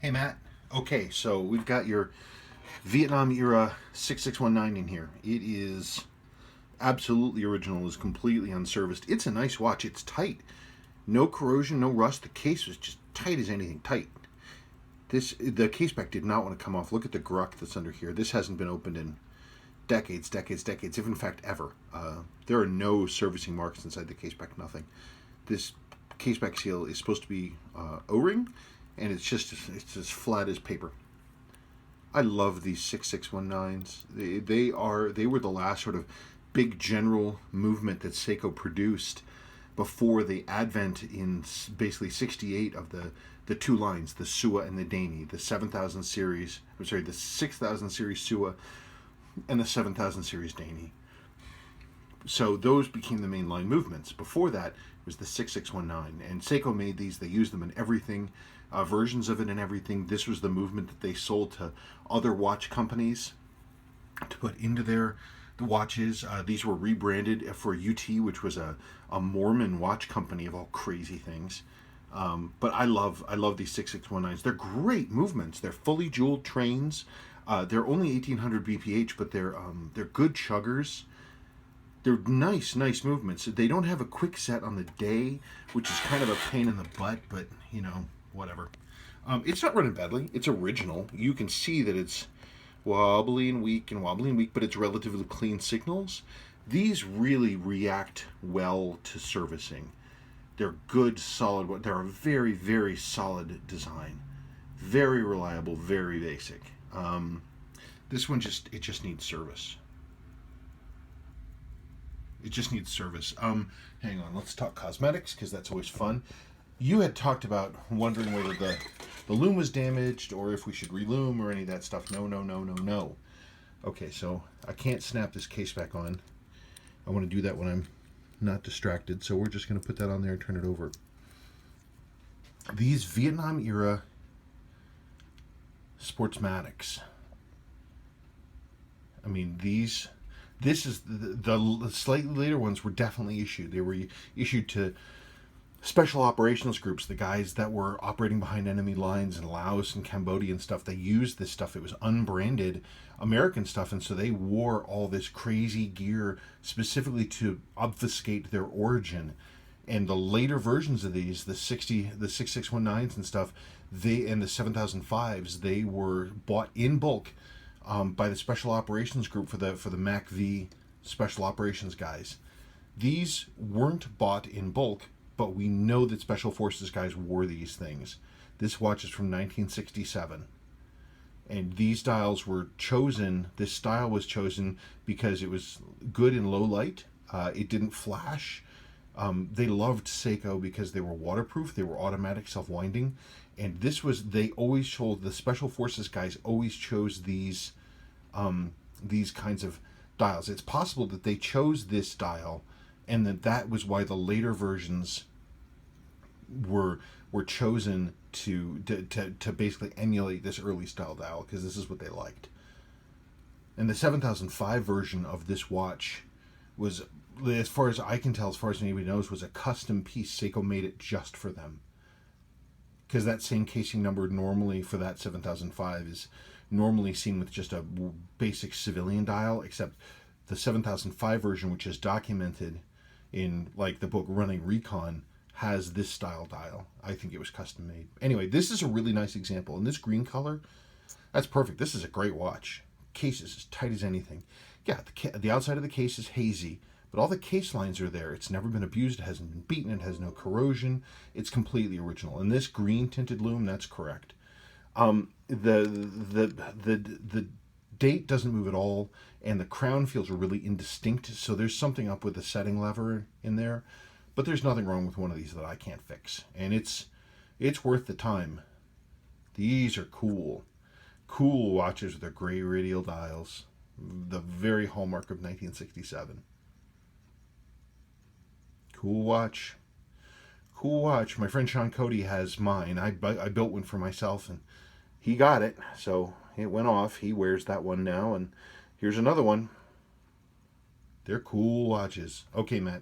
Hey Matt. Okay, so we've got your Vietnam era 6619 in here. It is absolutely original, is completely unserviced. It's a nice watch. It's tight. No corrosion, no rust. The case was just tight as anything. Tight. The case back did not want to come off. Look at the gruck that's under here. This hasn't been opened in decades, if in fact ever. There are no servicing marks inside the case back. Nothing. This case back seal is supposed to be O-ring, and it's as flat as paper. I love these 6619s. They were the last sort of big general movement that Seiko produced before the advent in basically 68 of the two lines, the Sua and the Dani, the 7000 series, the 6000 series Sua and the 7000 series Dani. So those became the mainline movements. Before that was the 6619, and Seiko made these. They used them in everything, versions of it and everything. This was the movement that they sold to other watch companies to put into the watches. These were rebranded for UT, which was a Mormon watch company of all crazy things. But I love these 6619s. They're great movements. They're fully jeweled trains. They're only 1800 BPH, but they're good chuggers. They're nice movements. They don't have a quick set on the day, which is kind of a pain in the butt, but, whatever. It's not running badly. It's original. You can see that it's wobbly and weak, but it's relatively clean signals. These really react well to servicing. They're good, solid. They're a very, very solid design. Very reliable, very basic. This one just needs service. It just needs service. Hang on, let's talk cosmetics, because that's always fun. You had talked about wondering whether the loom was damaged or if we should reloom or any of that stuff. No. Okay, so I can't snap this case back on. I want to do that when I'm not distracted, so we're just going to put that on there and turn it over. These Vietnam era Sportsmatics. I mean, this is the slightly later ones were definitely issued. They were issued to special operations groups, the guys that were operating behind enemy lines in Laos and Cambodia and stuff. They used this stuff. It was unbranded American stuff, and so they wore all this crazy gear specifically to obfuscate their origin. And the later versions of these, the 6619s and stuff, and the 7005s, they were bought in bulk by the Special Operations Group for the MACV Special Operations guys. These weren't bought in bulk, but we know that Special Forces guys wore these things. This watch is from 1967. And these dials were chosen, this style was chosen because it was good in low light. It didn't flash. They loved Seiko because they were waterproof, they were automatic self-winding. And they always chose, the Special Forces guys always chose these kinds of dials. It's possible that they chose this dial and that was why the later versions were chosen to basically emulate this early style dial, because this is what they liked. And the 7005 version of this watch was, as far as I can tell, as far as anybody knows, was a custom piece. Seiko made it just for them, because that same casing number normally for that 7005 is normally seen with just a basic civilian dial, except the 7005 version, which is documented in like the book Running Recon, has this style dial. I think it was custom made. Anyway, this is a really nice example. In this green color, that's perfect. This is a great watch. Case is as tight as anything. Yeah, the outside of the case is hazy, but all the case lines are there. It's never been abused. It hasn't been beaten. It has no corrosion. It's completely original. And this green tinted loom, that's correct. The date doesn't move at all, and the crown feels really indistinct. So there's something up with the setting lever in there, but there's nothing wrong with one of these that I can't fix, and it's worth the time. These are cool watches with their gray radial dials, the very hallmark of 1967. Cool watch. My friend Sean Cody has mine. I built one for myself, and he got it, so it went off. He wears that one now, and here's another one. They're cool watches. Okay, Matt.